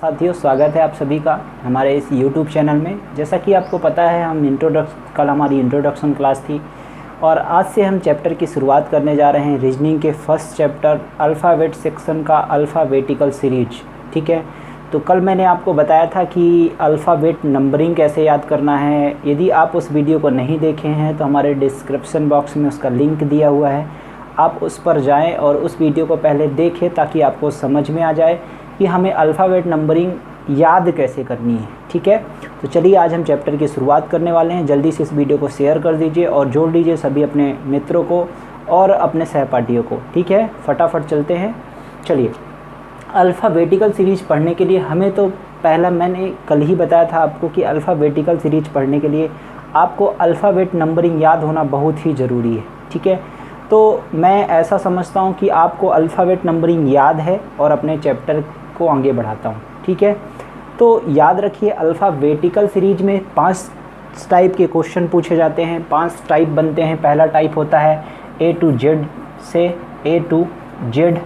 साथियों, स्वागत है आप सभी का हमारे इस YouTube चैनल में। जैसा कि आपको पता है, कल हमारी इंट्रोडक्शन क्लास थी और आज से हम चैप्टर की शुरुआत करने जा रहे हैं रीजनिंग के फर्स्ट चैप्टर अल्फ़ाबेट सेक्शन का अल्फ़ाबेटिकल सीरीज। ठीक है, तो कल मैंने आपको बताया था कि अल्फ़ाबेट नंबरिंग कैसे याद करना है। यदि आप उस वीडियो को नहीं देखे हैं तो हमारे डिस्क्रिप्शन बॉक्स में उसका लिंक दिया हुआ है, आप उस पर जाएं और उस वीडियो को पहले देखें ताकि आपको समझ में आ जाए कि हमें अल्फ़ाबेट नंबरिंग याद कैसे करनी है। ठीक है, तो चलिए आज हम चैप्टर की शुरुआत करने वाले हैं। जल्दी से इस वीडियो को शेयर कर दीजिए और जोड़ लीजिए सभी अपने मित्रों को और अपने सहपाठियों को। ठीक है, फटाफट चलते हैं। चलिए, अल्फ़ाबेटिकल सीरीज़ पढ़ने के लिए हमें तो पहला मैंने कल ही बताया था आपको कि अल्फ़ाबेटिकल सीरीज़ पढ़ने के लिए आपको अल्फ़ाबेट नंबरिंग याद होना बहुत ही ज़रूरी है। ठीक है, तो मैं ऐसा समझता हूँ कि आपको अल्फ़ाबेट नंबरिंग याद है और अपने चैप्टर को आगे बढ़ाता हूँ। ठीक है, तो याद रखिए अल्फ़ाबेटिकल सीरीज में 5 टाइप के क्वेश्चन पूछे जाते हैं, 5 टाइप बनते हैं। पहला टाइप होता है A to Z से A to Z।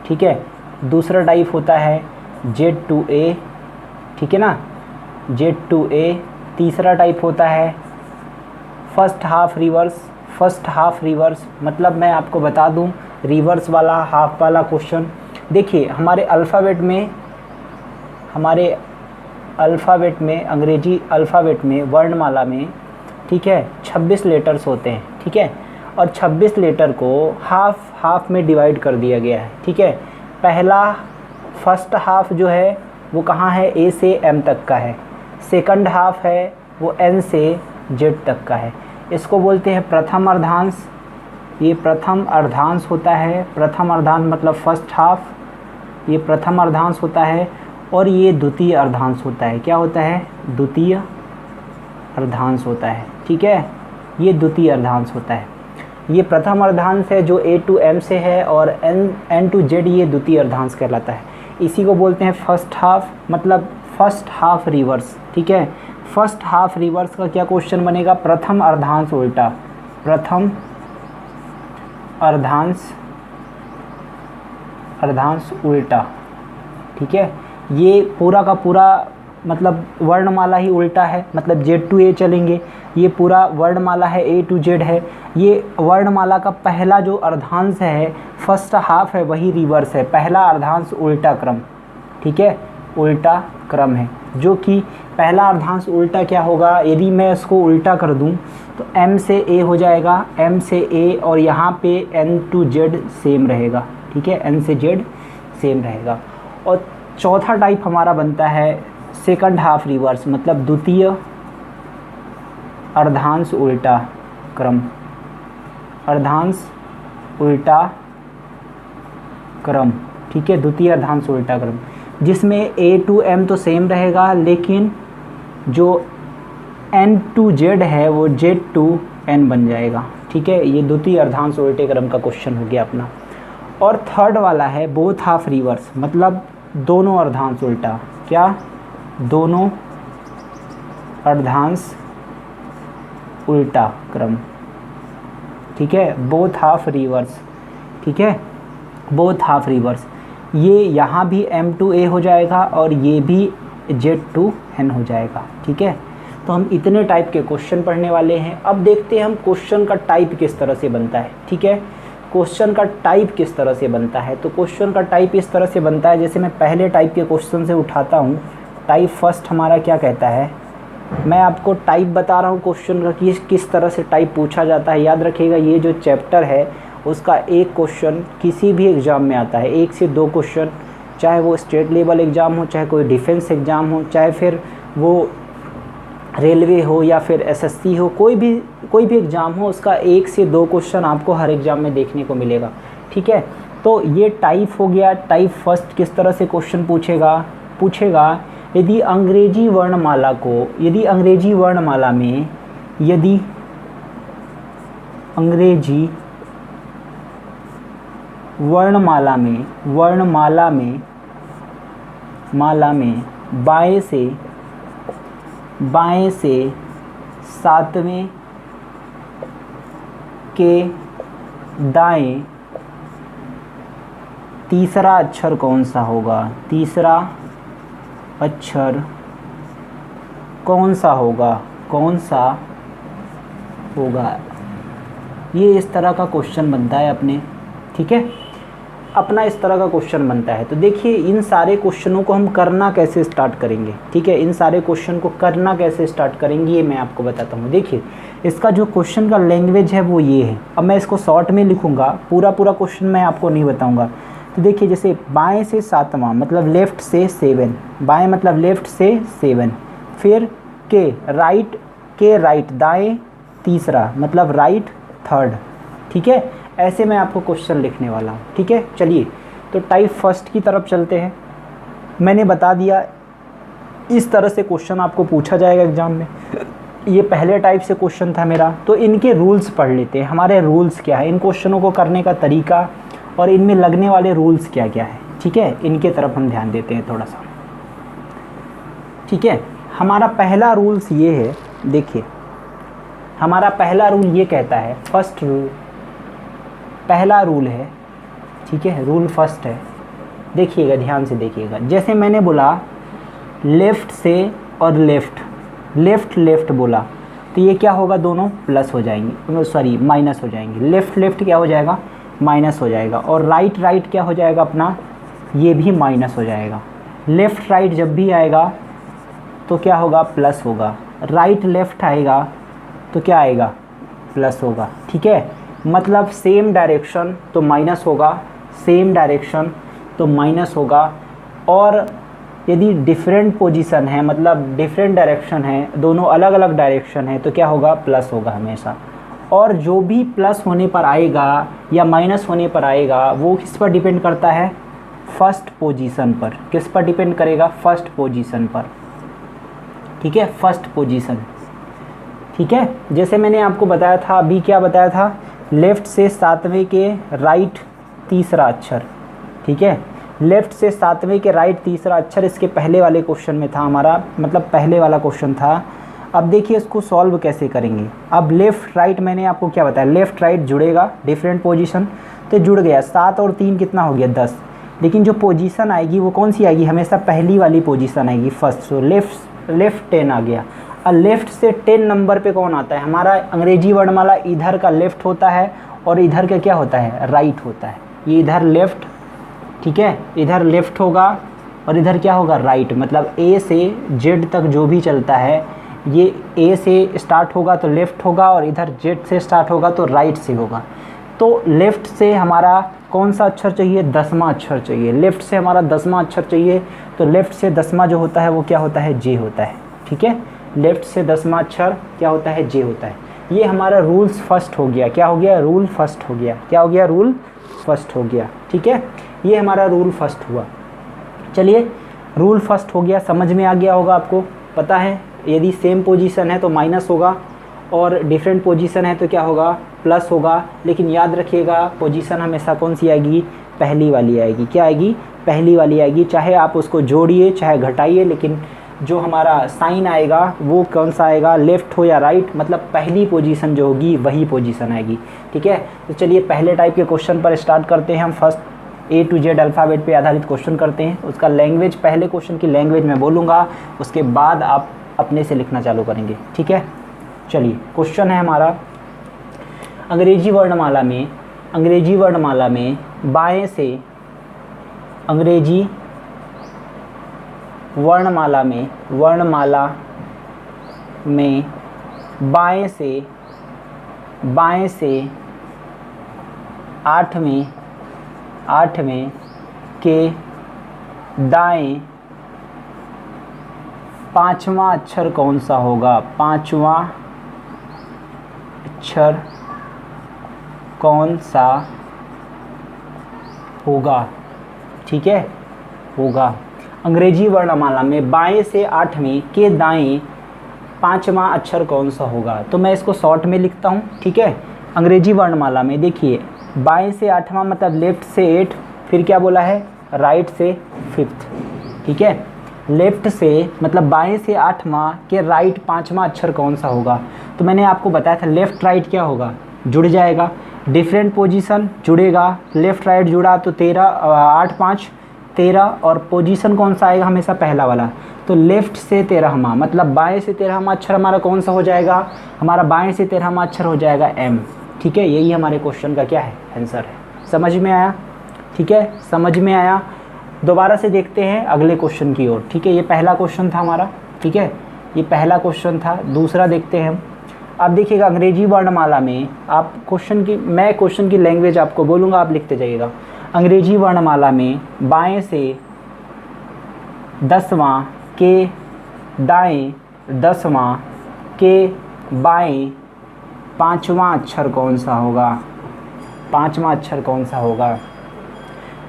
ठीक है, दूसरा टाइप होता है Z to A। ठीक है ना, Z to A। तीसरा टाइप होता है first half reverse. First half reverse मतलब मैं आपको बता दूं, रिवर्स वाला हाफ वाला क्वेश्चन। देखिए हमारे अल्फ़ाबेट में अंग्रेजी अल्फ़ाबेट में वर्णमाला में, ठीक है, 26 लेटर्स होते हैं। ठीक है, और 26 लेटर को हाफ में डिवाइड कर दिया गया है। ठीक है, पहला फर्स्ट हाफ जो है वो कहाँ है, A से M तक का है। सेकंड हाफ है वो N से Z तक का है। इसको बोलते हैं प्रथम अर्धांश। ये प्रथम अर्धांश होता है। प्रथम अर्धांश मतलब फर्स्ट हाफ, ये प्रथम अर्धांश होता है। और ये द्वितीय अर्धांश होता है। क्या होता है, द्वितीय अर्धांश होता है। ठीक है, ये द्वितीय अर्धांश होता है। ये प्रथम अर्धांश है जो A to M से है और N to Z ये द्वितीय अर्धांश कहलाता है। इसी को बोलते हैं फर्स्ट हाफ मतलब फर्स्ट हाफ रिवर्स। ठीक है, फर्स्ट हाफ रिवर्स का क्या क्वेश्चन बनेगा, प्रथम अर्धांश उल्टा। प्रथम अर्धांश उल्टा। ठीक है, ये पूरा का पूरा मतलब वर्णमाला ही उल्टा है, मतलब Z to A चलेंगे। ये पूरा वर्णमाला है, A to Z है। ये वर्णमाला का पहला जो अर्धांश है, फर्स्ट हाफ है, वही रिवर्स है। पहला अर्धांश उल्टा क्रम। ठीक है, उल्टा क्रम है, जो कि पहला अर्धांश उल्टा क्या होगा, यदि मैं इसको उल्टा कर दूं तो M से A हो जाएगा, M से A, और यहाँ पे N to Z सेम रहेगा। ठीक है, N से Z सेम रहेगा। और चौथा टाइप हमारा बनता है सेकंड हाफ रिवर्स मतलब द्वितीय अर्धांश उल्टा क्रम। अर्धांश उल्टा क्रम। ठीक है, द्वितीय अर्धांश उल्टा क्रम, जिसमें A to M तो सेम रहेगा, लेकिन जो N to Z है वो Z to N बन जाएगा। ठीक है, ये द्वितीय अर्धांश उल्टे क्रम का क्वेश्चन हो गया अपना। और थर्ड वाला है बोथ हाफ रिवर्स मतलब दोनों अर्धांश उल्टा। क्या, दोनों अर्धांश उल्टा क्रम। ठीक है, बोथ हाफ रिवर्स। ठीक है, बोथ हाफ रिवर्स, ये यहाँ भी M to A हो जाएगा और ये भी Z to N हो जाएगा। ठीक है, तो हम इतने टाइप के क्वेश्चन पढ़ने वाले हैं। अब देखते हैं हम क्वेश्चन का टाइप किस तरह से बनता है। ठीक है, क्वेश्चन का टाइप किस तरह से बनता है, तो क्वेश्चन का टाइप इस तरह से बनता है, जैसे मैं पहले टाइप के क्वेश्चन से उठाता हूँ। टाइप फर्स्ट हमारा क्या कहता है, मैं आपको टाइप बता रहा हूँ क्वेश्चन का कि किस तरह से टाइप पूछा जाता है। याद रखिएगा, ये जो चैप्टर है उसका एक क्वेश्चन किसी भी एग्ज़ाम में आता है, 1 से 2 क्वेश्चन, चाहे वो स्टेट लेवल एग्ज़ाम हो, चाहे कोई डिफेंस एग्ज़ाम हो, चाहे फिर वो रेलवे हो या फिर SSC हो, कोई भी एग्ज़ाम हो, उसका 1 से 2 क्वेश्चन आपको हर एग्ज़ाम में देखने को मिलेगा। ठीक है, तो ये टाइप हो गया। टाइप फर्स्ट किस तरह से क्वेश्चन पूछेगा, यदि अंग्रेजी वर्णमाला में बाएं से 7वें के दाएं तीसरा अक्षर कौन सा होगा? तीसरा अक्षर कौन सा होगा, कौन सा होगा। ये इस तरह का क्वेश्चन बनता है अपने, ठीक है, अपना इस तरह का क्वेश्चन बनता है। तो देखिए इन सारे क्वेश्चनों को हम करना कैसे स्टार्ट करेंगे, ठीक है, इन सारे क्वेश्चन को करना कैसे स्टार्ट करेंगे ये मैं आपको बताता हूँ। देखिए इसका जो क्वेश्चन का लैंग्वेज है वो ये है। अब मैं इसको शॉर्ट में लिखूँगा, पूरा क्वेश्चन मैं आपको नहीं बताऊँगा। तो देखिए जैसे बाएँ से सातवां मतलब लेफ़्ट से 7, बाएँ मतलब लेफ़्ट से 7, फिर के राइट दाएँ तीसरा मतलब राइट थर्ड, ठीक है, ऐसे मैं आपको क्वेश्चन लिखने वाला हूँ, ठीक है। चलिए तो टाइप फर्स्ट की तरफ चलते हैं। मैंने बता दिया इस तरह से क्वेश्चन आपको पूछा जाएगा एग्जाम में। ये पहले टाइप से क्वेश्चन था मेरा, तो इनके रूल्स पढ़ लेते हैं। हमारे रूल्स क्या है, इन क्वेश्चनों को करने का तरीका और इनमें लगने वाले रूल्स क्या क्या है, ठीक है, इनके तरफ हम ध्यान देते हैं थोड़ा सा, ठीक है। हमारा पहला रूल्स ये है, देखिए हमारा पहला रूल ये कहता है, फर्स्ट रूल, पहला रूल है, ठीक है, रूल फर्स्ट है। देखिएगा ध्यान से देखिएगा, जैसे मैंने बोला लेफ़्ट से और लेफ़्ट बोला तो ये क्या होगा, दोनों प्लस हो जाएंगे, सॉरी माइनस हो जाएंगे। लेफ़्ट क्या हो जाएगा, माइनस हो जाएगा। और राइट क्या हो जाएगा अपना, ये भी माइनस हो जाएगा। लेफ़्ट राइट जब भी आएगा तो क्या होगा, प्लस होगा। राइट लेफ़्ट आएगा तो क्या आएगा, प्लस होगा, ठीक है। मतलब सेम डायरेक्शन तो माइनस होगा, सेम डायरेक्शन तो माइनस होगा। और यदि डिफरेंट पोजीशन है, मतलब डिफरेंट डायरेक्शन है, दोनों अलग अलग डायरेक्शन है, तो क्या होगा, प्लस होगा हमेशा। और जो भी प्लस होने पर आएगा या माइनस होने पर आएगा वो किस पर डिपेंड करता है, फर्स्ट पोजीशन पर। किस पर डिपेंड करेगा, फर्स्ट पोजीशन पर, ठीक है, फर्स्ट पोजीशन, ठीक है। जैसे मैंने आपको बताया था, अभी क्या बताया था, लेफ़्ट से 7वें के राइट तीसरा अक्षर, ठीक है, लेफ़्ट से 7वें के राइट तीसरा अक्षर इसके पहले वाले क्वेश्चन में था हमारा, मतलब पहले वाला क्वेश्चन था। अब देखिए इसको सॉल्व कैसे करेंगे। अब लेफ़्ट राइट मैंने आपको क्या बताया, लेफ़्ट राइट जुड़ेगा, डिफरेंट पोजीशन, तो जुड़ गया। 7 और 3 कितना हो गया, 10। लेकिन जो पोजीशन आएगी वो कौन सी आएगी, हमेशा पहली वाली पोजीशन आएगी, फर्स्ट। तो लेफ़्ट 10 आ गया। और लेफ़्ट से 10 नंबर पे कौन आता है, हमारा अंग्रेजी वर्णमाला इधर का लेफ़्ट होता है और इधर का क्या होता है, राइट होता है। ये इधर लेफ़्ट, ठीक है, इधर लेफ़्ट होगा और इधर क्या होगा, राइट। मतलब ए से जेड तक जो भी चलता है, ये ए से स्टार्ट होगा तो लेफ़्ट होगा और इधर जेड से स्टार्ट होगा तो राइट से होगा। तो लेफ़्ट से हमारा कौन सा अक्षर चाहिए, 10वां अक्षर चाहिए। लेफ़्ट से हमारा 10वां अक्षर चाहिए, तो लेफ़्ट से 10वां जो होता है वो क्या होता है, जे होता है, ठीक है। लेफ़्ट से 10वां अक्षर क्या होता है, जे होता है। ये हमारा रूल्स फर्स्ट हो गया, क्या हो गया, रूल फर्स्ट हो गया, क्या हो गया, रूल फर्स्ट हो गया, ठीक है। ये हमारा रूल फर्स्ट हुआ। चलिए रूल फर्स्ट हो गया, समझ में आ गया होगा आपको, पता है यदि सेम पोजीशन है तो माइनस होगा और डिफरेंट पोजीशन है तो क्या होगा, प्लस होगा। लेकिन याद रखिएगा पोजीशन हमेशा कौन सी आएगी, पहली वाली आएगी। क्या आएगी, पहली वाली आएगी। चाहे आप उसको जोड़िए चाहे घटाइए, लेकिन जो हमारा साइन आएगा वो कौन सा आएगा, लेफ़्ट हो या राइट, मतलब पहली पोजीशन जो होगी वही पोजीशन आएगी, ठीक है। तो चलिए पहले टाइप के क्वेश्चन पर स्टार्ट करते हैं हम। First A to Z alphabet पे आधारित क्वेश्चन करते हैं। उसका लैंग्वेज, पहले क्वेश्चन की लैंग्वेज मैं बोलूँगा, उसके बाद आप अपने से लिखना चालू करेंगे, ठीक है। चलिए क्वेश्चन है हमारा, अंग्रेजी वर्णमाला में बाएं से, अंग्रेजी वर्णमाला में बाएं से 8वें के दाएं 5वां अक्षर कौन सा होगा, 5वां अक्षर कौन सा होगा, ठीक है, होगा। अंग्रेजी वर्णमाला में बाएं से 8वें के दाएं 5वां अक्षर कौन सा होगा। तो मैं इसको शॉर्ट में लिखता हूँ, ठीक है। अंग्रेजी वर्णमाला में देखिए बाएं से 8वां मतलब लेफ़्ट से 8, फिर क्या बोला है, राइट से 5th, ठीक है। लेफ़्ट से मतलब बाएं से 8वां के राइट 5वां अक्षर कौन सा होगा। तो मैंने आपको बताया था लेफ़्ट राइट क्या होगा, जुड़ जाएगा। डिफरेंट पोजीशन जुड़ेगा, लेफ़्ट राइट जुड़ा तो 8 5 13 और पोजीशन कौन सा आएगा, हमेशा पहला वाला। तो लेफ्ट से 13वां, मतलब बाएं से 13वां अक्षर हमारा कौन सा हो जाएगा, हमारा बाएं से 13वां अक्षर हो जाएगा एम। ठीक है, यही हमारे क्वेश्चन का क्या है, आंसर है। समझ में आया? ठीक है, समझ में आया। दोबारा से देखते हैं अगले क्वेश्चन की ओर। ठीक है, ये पहला क्वेश्चन था हमारा। ठीक है, ये पहला क्वेश्चन था। दूसरा देखते हैं हम। आप देखिएगा अंग्रेजी वर्णमाला में, आप मैं क्वेश्चन की लैंग्वेज आपको बोलूँगा, आप लिखते जाइएगा। अंग्रेजी वर्णमाला में बाएं से 10वां के दाएं 10वां के बाएं 5वां अक्षर कौन सा होगा, 5वां अक्षर कौन सा होगा।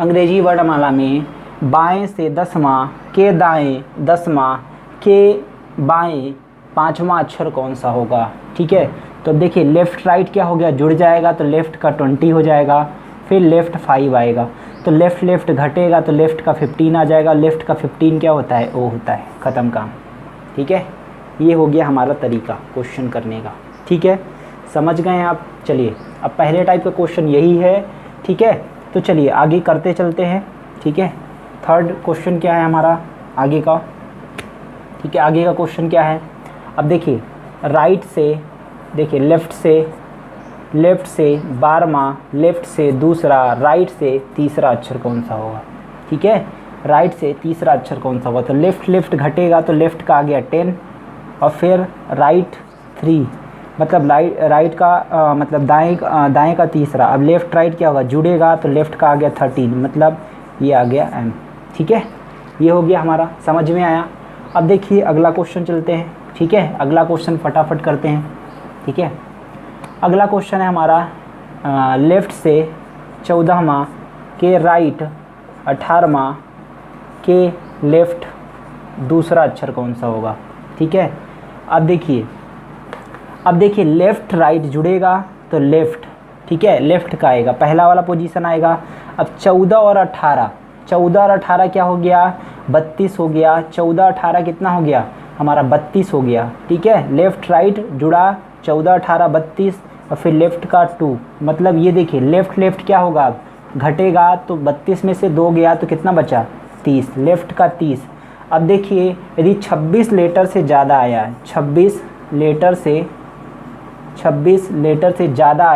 अंग्रेजी वर्णमाला में बाएं से 10वां के दाएं 10वां के बाएं 5वां अक्षर कौन सा होगा। ठीक है, तो देखिए लेफ़्ट राइट क्या हो गया, जुड़ जाएगा, तो लेफ़्ट का 20 हो जाएगा, फिर लेफ़्ट 5 आएगा, तो लेफ़्ट घटेगा तो लेफ़्ट का 15 आ जाएगा। लेफ़्ट का 15 क्या होता है, ओ होता है। ख़त्म काम। ठीक है, ये हो गया हमारा तरीका क्वेश्चन करने का। ठीक है, समझ गए आप? चलिए, अब पहले टाइप का क्वेश्चन यही है। ठीक है, तो चलिए आगे करते चलते हैं। ठीक है, थर्ड क्वेश्चन क्या है हमारा आगे का। ठीक है, आगे का क्वेश्चन क्या है, अब देखिए राइट से, देखिए लेफ़्ट से 12वां, लेफ़्ट से दूसरा, राइट से तीसरा अक्षर कौन सा होगा। ठीक है, राइट से तीसरा अक्षर कौन सा होगा, तो लेफ़्ट घटेगा, तो लेफ़्ट का आ गया 10 और फिर राइट 3, मतलब राइट का मतलब दाएं का तीसरा। अब लेफ़्ट राइट क्या होगा, जुड़ेगा, तो लेफ़्ट का आ गया 13, मतलब ये आ गया एम। ठीक है, ये हो गया हमारा। समझ में आया? अब देखिए अगला क्वेश्चन चलते हैं। ठीक है, अगला क्वेश्चन फटाफट करते हैं। ठीक है, अगला क्वेश्चन है हमारा लेफ़्ट से 14वां के राइट 18वां के लेफ़्ट दूसरा अक्षर कौन सा होगा। ठीक है, अब देखिए लेफ़्ट राइट जुड़ेगा तो लेफ़्ट, ठीक है, लेफ़्ट का आएगा, पहला वाला पोजीशन आएगा। अब 14 और 18 क्या हो गया, 32 हो गया। 14 18 कितना हो गया हमारा, 32 हो गया। ठीक है, लेफ़्ट राइट जुड़ा, 14 18 32 और फिर लेफ़्ट का 2, मतलब ये देखिए लेफ़्ट क्या होगा, अब घटेगा, तो 32 में से 2 गया तो कितना बचा, 30, लेफ़्ट का 30। अब देखिए यदि 26 लेटर से ज़्यादा आया है, 26 लेटर से ज़्यादा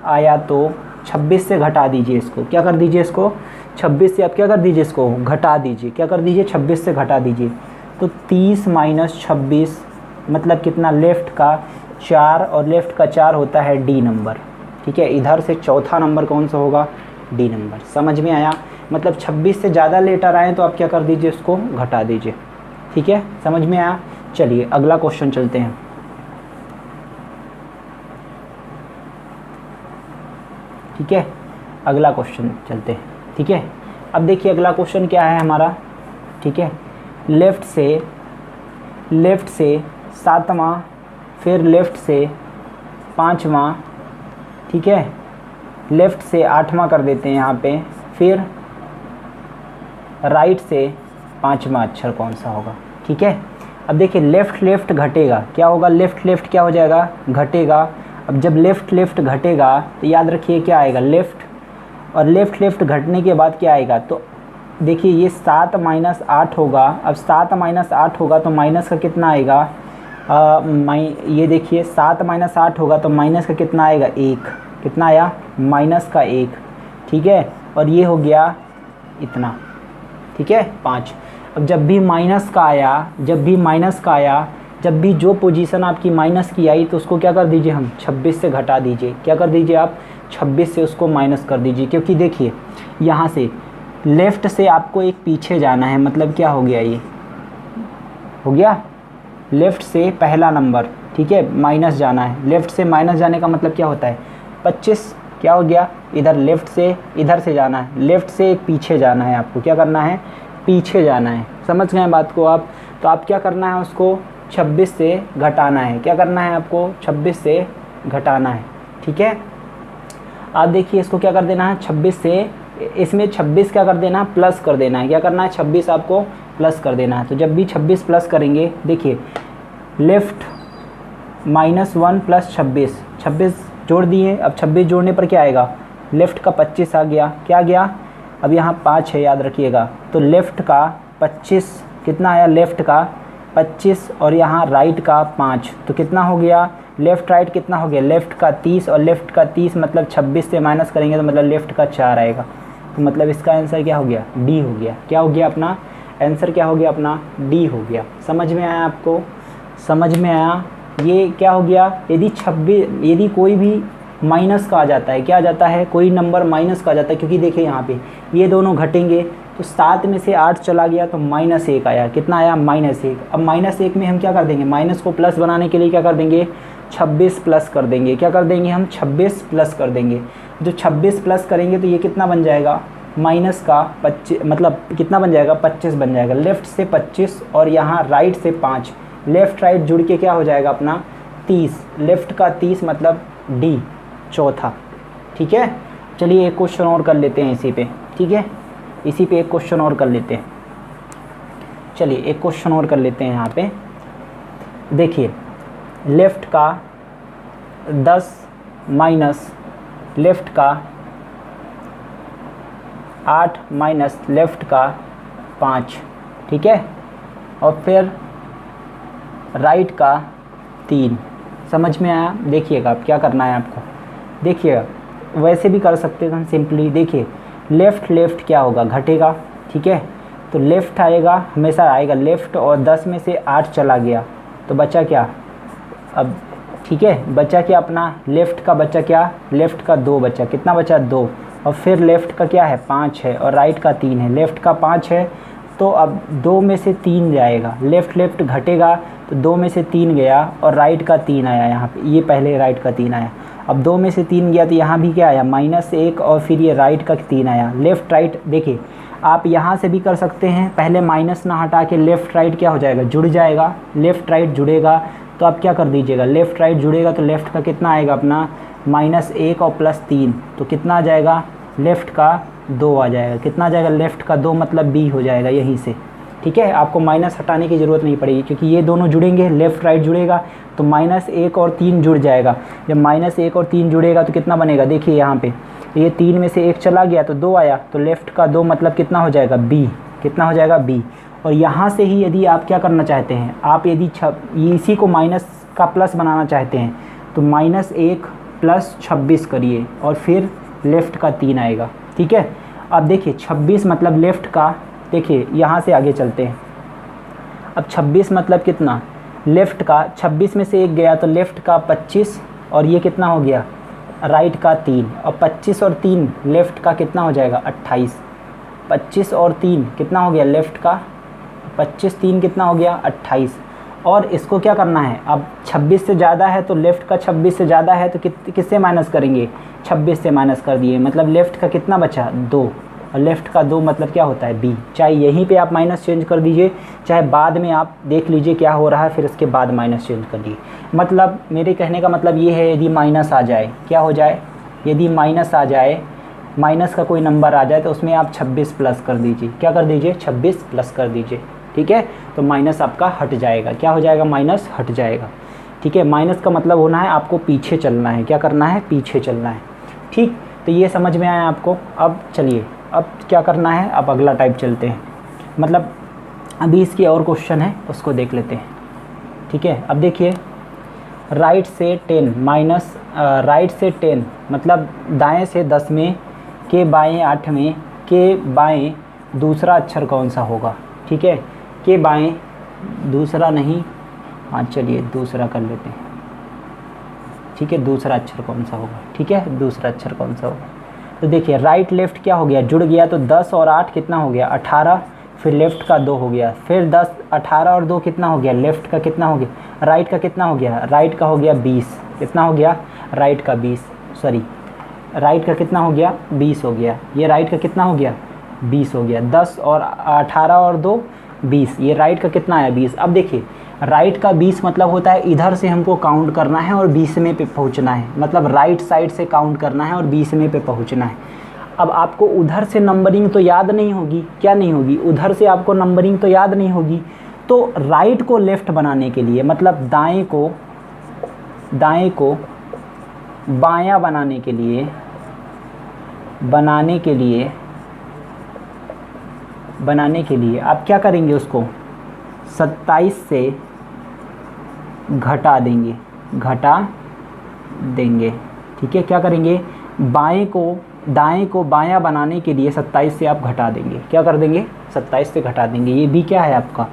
आया तो 26 से घटा दीजिए इसको, क्या कर दीजिए इसको, 26 से आप क्या कर दीजिए इसको घटा दीजिए, क्या कर दीजिए 26 से घटा दीजिए, तो 30 माइनस 26 मतलब कितना, लेफ़्ट का 4 और लेफ़्ट का 4 होता है डी नंबर। ठीक है, इधर से चौथा नंबर कौन सा होगा, डी नंबर। समझ में आया? मतलब 26 से ज़्यादा लेटर आए तो आप क्या कर दीजिए, इसको घटा दीजिए। ठीक है, समझ में आया? चलिए अगला क्वेश्चन चलते हैं। ठीक है, अगला क्वेश्चन चलते हैं। ठीक है, अब देखिए अगला क्वेश्चन क्या है हमारा। ठीक है, लेफ़्ट से 7वां, फिर लेफ़्ट से 5वां, ठीक है, लेफ़्ट से 8वां कर देते हैं यहाँ पे, फिर राइट से 5वां अक्षर कौन सा होगा। ठीक है, अब देखिए लेफ़्ट घटेगा, क्या होगा, लेफ़्ट क्या हो जाएगा, घटेगा। अब जब लेफ़्ट घटेगा तो याद रखिए क्या आएगा, लेफ़्ट, और लेफ़्ट घटने के बाद क्या आएगा, तो देखिए ये 7 माइनस 8 होगा। अब 7 माइनस 8 होगा तो माइनस का कितना आएगा, ये देखिए 7 माइनस 8 होगा तो माइनस का कितना आएगा, 1, कितना आया, माइनस का 1। ठीक है, और ये हो गया इतना। ठीक है, 5। अब जब भी माइनस का आया, जब भी जो पोजीशन आपकी माइनस की आई तो उसको क्या कर दीजिए, हम 26 से घटा दीजिए। क्या कर दीजिए आप, 26 से उसको माइनस कर दीजिए, क्योंकि देखिए यहाँ से लेफ़्ट से आपको एक पीछे जाना है, मतलब क्या हो गया, ये हो गया लेफ़्ट से पहला नंबर, ठीक है, माइनस जाना है। लेफ़्ट से माइनस जाने का मतलब क्या होता है, 25 क्या हो गया, इधर लेफ़्ट से इधर से जाना है, लेफ़्ट से एक पीछे जाना है, आपको क्या करना है, पीछे जाना है। समझ गए बात को आप? तो आप क्या करना है, उसको 26 से घटाना है। क्या करना है आपको, 26 से घटाना है। ठीक है, आप देखिए इसको क्या कर देना है, 26 से, इसमें 26 क्या कर देना है, प्लस कर देना है। क्या करना है, 26 आपको प्लस कर देना है। तो जब भी 26 प्लस करेंगे, देखिए लेफ़्ट -1 प्लस 26 जोड़ दिए। अब 26 जोड़ने पर क्या आएगा, लेफ़्ट का 25 आ गया, क्या आ गया, अब यहाँ 5 है, याद रखिएगा। तो लेफ़्ट का 25 कितना आया, लेफ़्ट का 25 और यहाँ राइट का 5, तो कितना हो गया, लेफ़्ट राइट कितना हो गया, लेफ़्ट का 30 और लेफ़्ट का 30 मतलब 26 से माइनस करेंगे तो मतलब लेफ़्ट का 4 आएगा। तो मतलब इसका आंसर क्या हो गया, डी हो गया। क्या हो गया अपना आंसर, क्या हो गया अपना, डी हो गया। समझ में आया आपको, समझ में आया। ये क्या हो गया, यदि कोई भी माइनस का आ जाता है, क्या आ जाता है, कोई नंबर माइनस का आ जाता है, क्योंकि देखिए यहाँ पे ये दोनों घटेंगे तो 7 में से 8 चला गया तो -1 आया, कितना आया, -1। अब -1 में हम क्या कर देंगे, माइनस को प्लस बनाने के लिए क्या कर देंगे, 26 प्लस कर देंगे। क्या कर देंगे हम, 26 प्लस कर देंगे। जो 26 प्लस करेंगे तो ये कितना बन जाएगा, माइनस का 25, मतलब कितना बन जाएगा, 25 बन जाएगा। लेफ़्ट से 25 और यहाँ राइट से 5, लेफ़्ट राइट जुड़ के क्या हो जाएगा अपना 30, लेफ़्ट का 30 मतलब डी चौथा। ठीक है, चलिए एक क्वेश्चन और कर लेते हैं इसी पे। ठीक है, इसी पे एक क्वेश्चन और कर लेते हैं। चलिए एक क्वेश्चन और कर लेते हैं यहाँ पे। देखिए लेफ़्ट का 10 माइनस लेफ़्ट का 8 माइनस लेफ़्ट का 5, ठीक है, और फिर राइट का 3। समझ में आया। देखिएगा अब क्या करना है आपको, देखिएगा वैसे भी कर सकते हैं सिंपली। देखिए लेफ़्ट क्या होगा, घटेगा। ठीक है, तो लेफ़्ट आएगा, हमेशा आएगा लेफ़्ट, और 10 में से 8 चला गया तो बचा क्या, अब ठीक है बचा क्या अपना, लेफ़्ट का बचा क्या, लेफ़्ट का 2 बचा, कितना बचा 2, और फिर लेफ़्ट का क्या है 5 है और राइट का 3 है। लेफ़्ट का 5 है तो अब 2 में से 3 जाएगा, लेफ़्ट घटेगा तो 2 में से 3 गया और राइट का 3 आया यहाँ पे, ये पहले राइट का 3 आया। अब 2 में से 3 गया तो यहाँ भी क्या आया, -1 और फिर ये राइट का 3 आया। लेफ़्ट राइट देखिए आप यहाँ से भी कर सकते हैं, पहले माइनस ना हटा के लेफ़्ट राइट क्या हो जाएगा, जुड़ जाएगा। लेफ़्ट राइट जुड़ेगा तो आप क्या कर दीजिएगा, लेफ़्ट राइट जुड़ेगा तो लेफ़्ट का कितना आएगा अपना -1 और +3, तो कितना आ जाएगा, लेफ़्ट का 2 आ जाएगा। कितना आ जाएगा, लेफ़्ट का 2 मतलब बी हो जाएगा यहीं से। ठीक है, आपको माइनस हटाने की ज़रूरत नहीं पड़ेगी क्योंकि ये दोनों जुड़ेंगे, लेफ़्ट राइट जुड़ेगा तो -1 और 3 जुड़ जाएगा। जब -1 और 3 जुड़ेगा तो कितना बनेगा, देखिए यहाँ पे ये 3 में से 1 चला गया तो 2 आया, तो लेफ़्ट का 2 मतलब कितना हो जाएगा, बी। कितना हो जाएगा, बी। और यहाँ से ही यदि आप क्या करना चाहते हैं, आप यदि इसी को माइनस का प्लस बनाना चाहते हैं तो -1 + 26 करिए और फिर लेफ़्ट का 3 आएगा। ठीक है, अब देखिए 26 मतलब लेफ़्ट का, देखिए यहाँ से आगे चलते हैं। अब 26 मतलब कितना, लेफ़्ट का 26 में से 1 गया तो लेफ़्ट का 25 और ये कितना हो गया, राइट का 3, और 25 और 3 लेफ़्ट का कितना हो जाएगा, 28। 25 और 3 कितना हो गया, लेफ़्ट का 25, 3 कितना हो गया, 28। और इसको क्या करना है, अब 26 से ज़्यादा है तो लेफ़्ट का 26 से ज़्यादा है तो किससे माइनस करेंगे, 26 से माइनस कर दिए, मतलब लेफ़्ट का कितना बचा, 2, और लेफ़्ट का 2 मतलब क्या होता है, बी। चाहे यहीं पे आप माइनस चेंज कर दीजिए, चाहे बाद में आप देख लीजिए क्या हो रहा है फिर उसके बाद माइनस चेंज कर दीजिए। मतलब मेरे कहने का मतलब ये है, यदि माइनस आ जाए, क्या हो जाए, यदि माइनस आ जाए, माइनस का कोई नंबर आ जाए तो उसमें आप 26 प्लस कर दीजिए। क्या कर दीजिए, 26 प्लस कर दीजिए। ठीक है, तो माइनस आपका हट जाएगा। क्या हो जाएगा, माइनस हट जाएगा। ठीक है, माइनस का मतलब होना है आपको पीछे चलना है। क्या करना है, पीछे चलना है। ठीक, तो ये समझ में आया आपको। अब चलिए अब क्या करना है, अब अगला टाइप चलते हैं, मतलब अभी इसकी और क्वेश्चन है उसको देख लेते हैं। ठीक है, अब देखिए राइट से 10 माइनस राइट से 10 मतलब दाएं से 10 में के बाएं 8 में के बाएं दूसरा अक्षर कौन सा होगा। ठीक है, के बाएं दूसरा नहीं, हाँ चलिए दूसरा कर लेते हैं। ठीक है, दूसरा अक्षर कौन सा होगा, ठीक है दूसरा अक्षर कौन सा होगा। तो देखिए राइट लेफ़्ट क्या हो गया, जुड़ गया तो 10 और 8 कितना हो गया, 18, फिर लेफ़्ट का 2 हो गया, फिर 10 18 और 2 कितना हो गया, लेफ़्ट का कितना हो गया, राइट का कितना हो गया, राइट का हो गया 20। कितना हो गया, राइट का 20, सॉरी राइट का कितना हो गया, 20 हो गया। ये राइट का कितना हो गया, 20 हो गया। 10 और 18 और 2 20, ये राइट का कितना आया, 20। अब देखिए राइट का 20 मतलब होता है इधर से हमको काउंट करना है और 20वें पे पहुंचना है, मतलब राइट साइड से काउंट करना है और 20वें पे पहुंचना है। अब आपको उधर से नंबरिंग तो याद नहीं होगी, क्या नहीं होगी, उधर से आपको नंबरिंग तो याद नहीं होगी। तो राइट को लेफ़्ट बनाने के लिए, मतलब दाएं को बायां बनाने के लिए बनाने के लिए आप क्या करेंगे, उसको 27 से घटा देंगे। ठीक है, क्या करेंगे, दाएं को बायां बनाने के लिए 27 से आप घटा देंगे। क्या कर देंगे, 27 से घटा देंगे। ये भी क्या है, आपका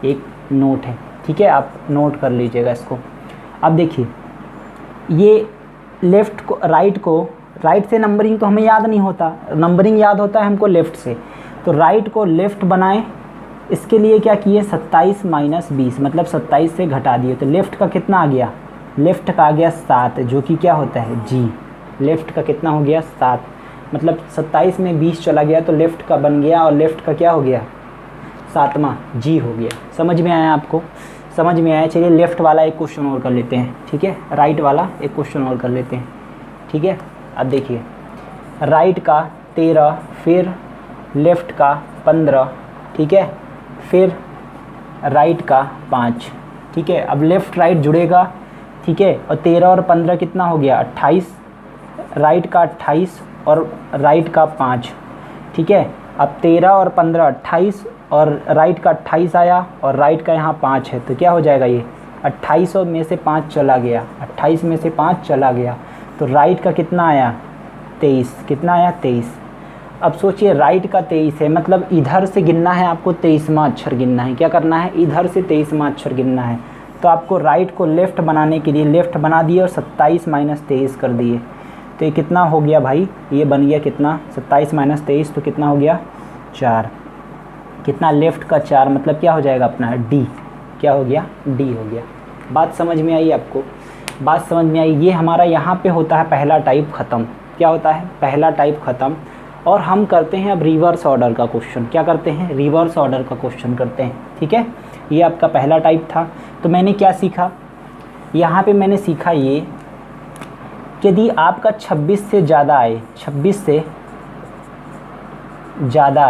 एक नोट है। ठीक है, आप नोट कर लीजिएगा इसको। अब देखिए, ये राइट से नंबरिंग तो हमें याद नहीं होता, नंबरिंग याद होता है हमको लेफ़्ट से। तो राइट को लेफ़्ट बनाएं, इसके लिए क्या किए, 27 माइनस 20 मतलब 27 से घटा दिए। तो लेफ़्ट का कितना आ गया, लेफ़्ट का आ गया 7, जो कि क्या होता है, जी। लेफ़्ट का कितना हो गया, 7, मतलब 27 में 20 चला गया तो लेफ़्ट का बन गया, और लेफ़्ट का क्या हो गया, 7वां जी हो गया। समझ में आया आपको, समझ में आया। चलिए लेफ़्ट वाला एक क्वेश्चन और कर लेते हैं। ठीक है, राइट वाला एक क्वेश्चन और कर लेते हैं। ठीक है, अब देखिए, राइट का 13, फिर लेफ़्ट का 15, ठीक है, फिर राइट का 5। ठीक है, अब लेफ़्ट राइट जुड़ेगा। ठीक है, और 13 और 15 कितना हो गया, 28, राइट का 28 और राइट का 5। ठीक है, अब 13 और 15 28 और राइट का 28 आया और राइट का यहाँ 5 है, तो क्या हो जाएगा, ये 28 में से 5 चला गया, 28 में से 5 चला गया, तो राइट का कितना आया, 23। कितना आया, 23। अब सोचिए, राइट का 23 है, मतलब इधर से गिनना है आपको, 23वां अक्षर गिनना है। क्या करना है, इधर से 23वां अक्षर गिनना है। तो आपको राइट को लेफ़्ट बनाने के लिए लेफ़्ट बना दिए और 27 माइनस 23 कर दिए। तो ये कितना हो गया भाई, ये बन गया कितना, 27 माइनस 23, तो कितना हो गया, 4। कितना, लेफ़्ट का 4, मतलब क्या हो जाएगा अपना, डी। क्या हो गया, डी हो गया। बात समझ में आई आपको, बात समझ में आई। ये हमारा यहाँ पे होता है पहला टाइप ख़त्म। क्या होता है, पहला टाइप ख़त्म। और हम करते हैं अब रिवर्स ऑर्डर का क्वेश्चन। क्या करते हैं, रिवर्स ऑर्डर का क्वेश्चन करते हैं। ठीक है, ये आपका पहला टाइप था। तो मैंने क्या सीखा, यहाँ पे मैंने सीखा ये, यदि आपका 26 से ज़्यादा आए, 26 से ज़्यादा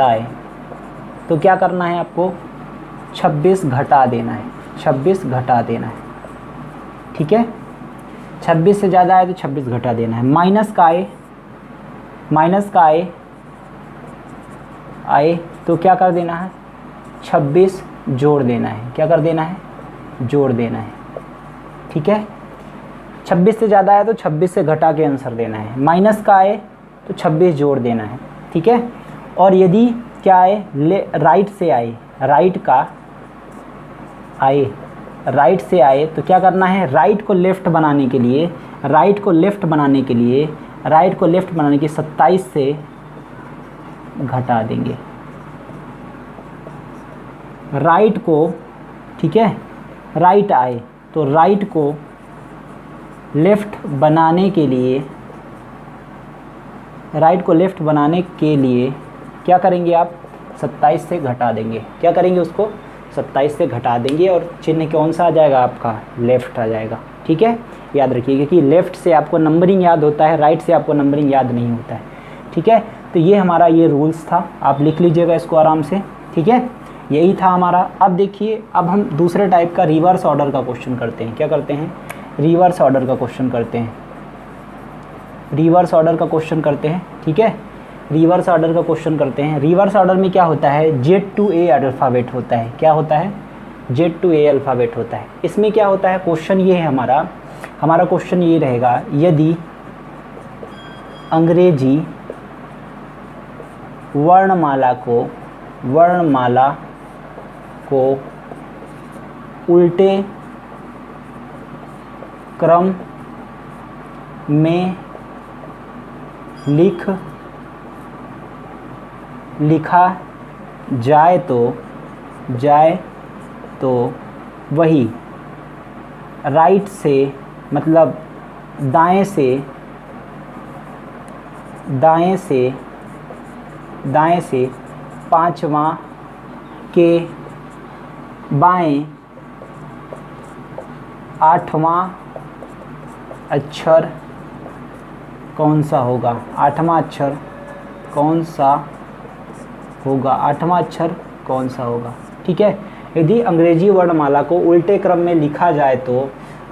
आए तो क्या करना है आपको, 26 घटा देना है, 26 घटा देना है। ठीक है, 26 से ज़्यादा आए तो 26 घटा देना है। माइनस का आए तो क्या कर देना है, 26 जोड़ देना है। क्या कर देना है, जोड़ देना है। ठीक है, 26 से ज़्यादा आए तो 26 से घटा के आंसर देना है। माइनस का आए तो 26 जोड़ देना है। ठीक है, और यदि क्या आए, राइट से आए, राइट से आए तो क्या करना है, राइट को लेफ़्ट बनाने के लिए 27 से घटा देंगे राइट को। ठीक है, राइट आए तो राइट को लेफ़्ट बनाने के लिए क्या करेंगे आप, 27 से घटा देंगे। क्या करेंगे, उसको 27 से घटा देंगे और चिन्ह कौन सा आ जाएगा आपका, लेफ़्ट आ जाएगा। ठीक है, याद रखिएगा कि लेफ़्ट से आपको नंबरिंग याद होता है, राइट से आपको नंबरिंग याद नहीं होता है। ठीक है, तो ये हमारा ये रूल्स था, आप लिख लीजिएगा इसको आराम से। ठीक है, यही था हमारा। अब देखिए, अब हम दूसरे टाइप का रिवर्स ऑर्डर का क्वेश्चन करते हैं। क्या करते हैं, रिवर्स ऑर्डर का क्वेश्चन करते हैं। ठीक है, रिवर्स ऑर्डर का क्वेश्चन करते हैं। रिवर्स ऑर्डर में क्या होता है, Z to A अल्फ़ाबेट होता है। क्या होता है, Z to A अल्फ़ाबेट होता है। इसमें क्या होता है, क्वेश्चन ये है हमारा क्वेश्चन ये रहेगा, यदि अंग्रेजी वर्णमाला को उल्टे क्रम में लिखा जाए तो वही राइट से, मतलब दाएं से 5वां के बाएं 8वां अक्षर कौन सा होगा, 8वां अक्षर कौन सा होगा। ठीक है, यदि अंग्रेजी वर्णमाला को उल्टे क्रम में लिखा जाए तो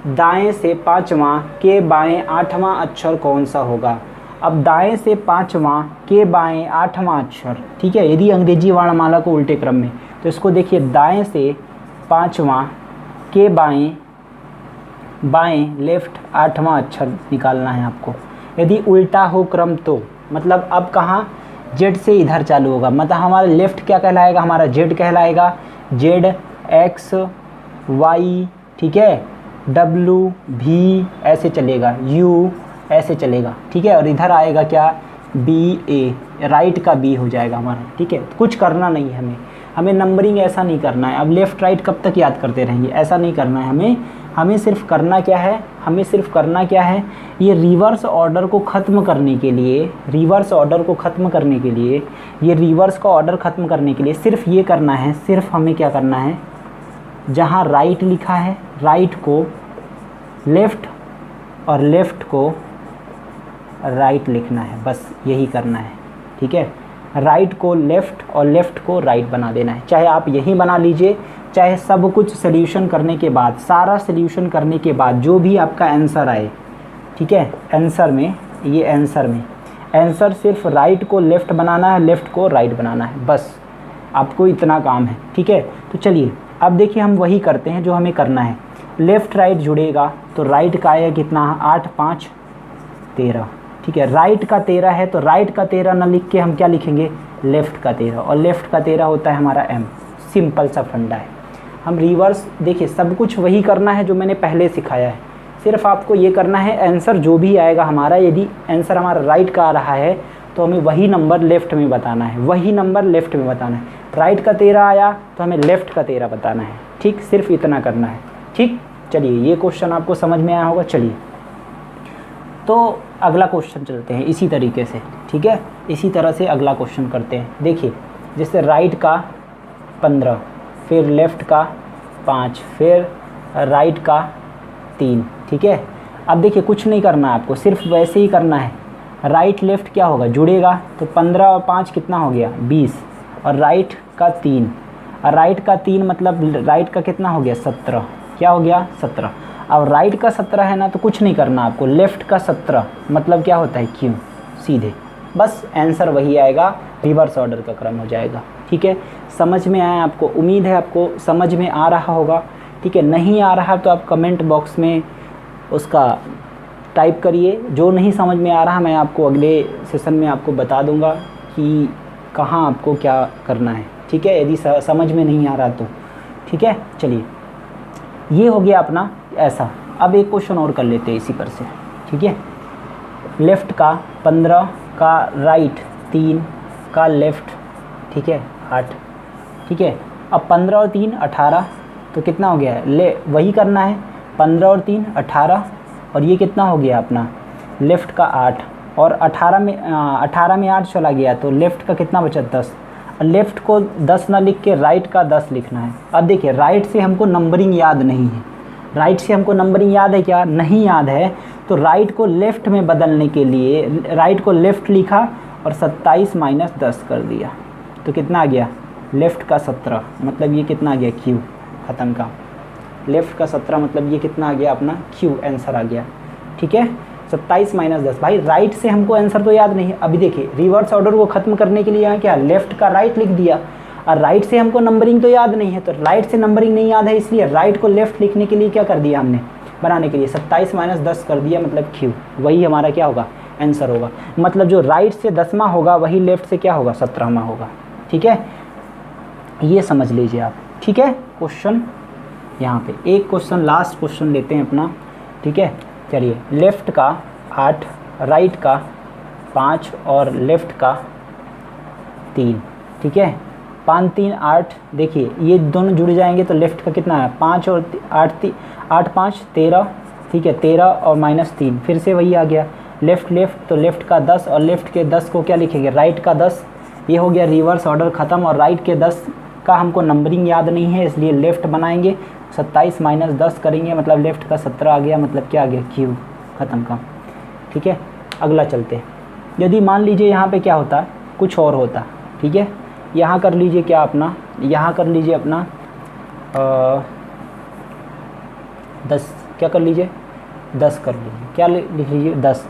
दाएं से 5वां के बाएं 8वां अक्षर कौन सा होगा। अब दाएं से पाँचवां के बाएं आठवां अक्षर, ठीक है, यदि अंग्रेजी वर्णमाला को उल्टे क्रम में, तो इसको देखिए दाएं से पाँचवां के बाएं बाएं लेफ्ट आठवां अक्षर निकालना है आपको। यदि उल्टा हो क्रम तो मतलब अब कहाँ, जेड से इधर चालू होगा, मतलब हमारा लेफ्ट क्या कहलाएगा, हमारा जेड कहलाएगा, जेड एक्स वाई, ठीक है, डब्लू भी ऐसे चलेगा, यू ऐसे चलेगा, ठीक है, और इधर आएगा क्या, बी ए, राइट का बी हो जाएगा हमारा, ठीक है। कुछ करना नहीं है हमें नंबरिंग ऐसा नहीं करना है। अब लेफ़्ट राइट कब तक याद करते रहेंगे, ऐसा नहीं करना है हमें सिर्फ करना क्या है, ये रिवर्स ऑर्डर को ख़त्म करने के लिए, ये रिवर्स का ऑर्डर ख़त्म करने के लिए सिर्फ ये करना है, सिर्फ हमें क्या करना है, जहाँ राइट लिखा है राइट को लेफ़्ट और लेफ़्ट को राइट लिखना है, बस यही करना है, ठीक है। राइट को लेफ़्ट और लेफ़्ट को राइट बना देना है, चाहे आप यही बना लीजिए, चाहे सब कुछ सोल्यूशन करने के बाद, सारा सोल्यूशन करने के बाद जो भी आपका आंसर आए, ठीक है, आंसर सिर्फ राइट को लेफ़्ट बनाना है, लेफ़्ट को राइट बनाना है, बस आपको इतना काम है, ठीक है। तो चलिए अब देखिए हम वही करते हैं जो हमें करना है। लेफ़्ट राइट जुड़ेगा तो राइट का आएगा कितना, 8 5 13, ठीक है। राइट का 13 है तो राइट का 13 ना लिख के हम क्या लिखेंगे, लेफ़्ट का 13, और लेफ़्ट का 13 होता है हमारा एम। सिंपल सा फंडा है। हम रिवर्स देखिए सब कुछ वही करना है जो मैंने पहले सिखाया है, सिर्फ आपको ये करना है आंसर जो भी आएगा हमारा, यदि आंसर हमारा राइट का आ रहा है तो हमें वही नंबर लेफ़्ट में बताना है, राइट का 13 आया तो हमें लेफ़्ट का 13 बताना है, ठीक, सिर्फ इतना करना है, ठीक। चलिए ये क्वेश्चन आपको समझ में आया होगा। चलिए तो अगला क्वेश्चन चलते हैं इसी तरीके से, ठीक है, इसी तरह से अगला क्वेश्चन करते हैं। देखिए जैसे राइट का 15, फिर लेफ़्ट का 5, फिर राइट का 3, ठीक है। अब देखिए कुछ नहीं करना है आपको, सिर्फ वैसे ही करना है। राइट लेफ़्ट क्या होगा, जुड़ेगा तो 15 और 5 कितना हो गया, 20, और राइट का 3, और राइट का 3 मतलब राइट का कितना हो गया, 17, क्या हो गया, 17। अब राइट का 17 है ना, तो कुछ नहीं करना आपको, लेफ़्ट का 17 मतलब क्या होता है, क्यों, सीधे, बस आंसर वही आएगा, रिवर्स ऑर्डर का क्रम हो जाएगा, ठीक है। समझ में आया आपको, उम्मीद है आपको समझ में आ रहा होगा, ठीक है। नहीं आ रहा तो आप कमेंट बॉक्स में उसका टाइप करिए, जो नहीं समझ में आ रहा मैं आपको अगले सेशन में आपको बता दूंगा कि कहाँ आपको क्या करना है, ठीक है, यदि समझ में नहीं आ रहा तो, ठीक है। चलिए ये हो गया अपना ऐसा। अब एक क्वेश्चन और कर लेते हैं इसी पर से, ठीक है। लेफ़्ट का 15 का राइट 3 का लेफ़्ट, ठीक है, 8, ठीक है। अब 15 और 3 18, तो कितना हो गया है, वही करना है, 15 और 3 18, और ये कितना हो गया अपना लेफ़्ट का 8, और 18 में 8 चला गया तो लेफ़्ट का कितना बचा, 10, लेफ़्ट को 10 ना लिख के राइट का 10 लिखना है। अब देखिए राइट से हमको नंबरिंग याद नहीं है, याद है क्या, नहीं याद है, तो राइट को लेफ़्ट में बदलने के लिए राइट को लेफ़्ट लिखा और 27 माइनस 10 कर दिया, तो कितना आ गया, लेफ़्ट का 17, मतलब ये कितना आ गया, क्यू, ख़त्म का। लेफ़्ट का 17 मतलब ये कितना आ गया अपना, क्यू, आंसर आ गया, ठीक है। 27 माइनस 10, भाई राइट से हमको आंसर तो याद नहीं है। अभी देखिए रिवर्स ऑर्डर को ख़त्म करने के लिए यहाँ क्या, लेफ़्ट का राइट लिख दिया, और राइट से हमको नंबरिंग तो याद नहीं है, तो राइट से नंबरिंग नहीं याद है, इसलिए राइट को लेफ़्ट लिखने के लिए क्या कर दिया हमने, बनाने के लिए 27 माइनस 10 कर दिया, मतलब क्यू, वही हमारा क्या होगा, आंसर होगा। मतलब जो राइट से 10वां होगा वही लेफ़्ट से क्या होगा, 17वां होगा, ठीक है। ये समझ लीजिए आप, ठीक है। क्वेश्चन यहाँ पे एक क्वेश्चन लास्ट क्वेश्चन लेते हैं अपना, ठीक है। चलिए लेफ़्ट का 8, राइट का 5 और लेफ़्ट का 3, ठीक है। 5 3 8, देखिए ये दोनों जुड़ जाएंगे तो लेफ़्ट का कितना है, 5 और 8 5 13, ठीक है, 13 और माइनस 3, फिर से वही आ गया, लेफ़्ट तो लेफ़्ट का 10 और लेफ़्ट के 10 को क्या लिखेंगे, राइट का 10, ये हो गया रिवर्स ऑर्डर ख़त्म। और राइट के 10 का हमको नंबरिंग याद नहीं है, इसलिए लेफ़्ट बनाएंगे, 27 माइनस 10 करेंगे, मतलब लेफ़्ट का 17 आ गया, मतलब क्या आ गया, क्यू, ख़त्म का, ठीक है। अगला चलते हैं। यदि मान लीजिए यहाँ पे क्या होता, कुछ और होता, ठीक है, यहाँ कर लीजिए क्या अपना, यहाँ कर लीजिए अपना 10, क्या कर लीजिए, 10 कर लीजिए, क्या लिख लीजिए 10।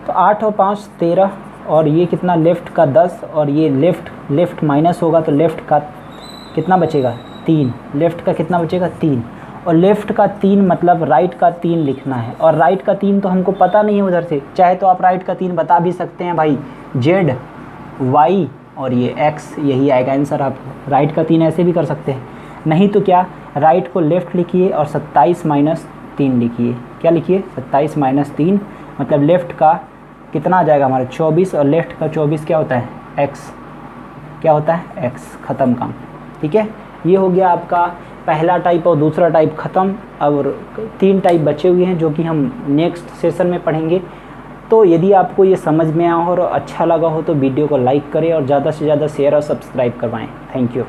तो 8 और 5 13, और ये कितना लेफ़्ट का 10, और ये लेफ़्ट माइनस होगा तो लेफ़्ट का कितना बचेगा 3, लेफ़्ट का कितना बचेगा 3, और लेफ़्ट का 3 मतलब राइट का 3 लिखना है, और राइट का 3 तो हमको पता नहीं है उधर से, चाहे तो आप राइट का 3 बता भी सकते हैं भाई, जेड वाई और ये एक्स, यही आएगा आंसर आपको। राइट का 3 ऐसे भी कर सकते हैं, नहीं तो क्या राइट को लेफ़्ट लिखिए और 27 माइनस 3 लिखिए। क्या लिखिए 27 माइनस 3, मतलब लेफ़्ट का कितना आ जाएगा हमारा 24, और लेफ़्ट का 24 क्या होता है एक्स, क्या होता है एक्स, ख़त्म काम। ठीक है, ये हो गया आपका पहला टाइप और दूसरा टाइप ख़त्म। अब 3 टाइप बचे हुए हैं जो कि हम नेक्स्ट सेशन में पढ़ेंगे। तो यदि आपको ये समझ में आया हो और अच्छा लगा हो तो वीडियो को लाइक करें और ज़्यादा से ज़्यादा शेयर और सब्सक्राइब करवाएं। Thank you.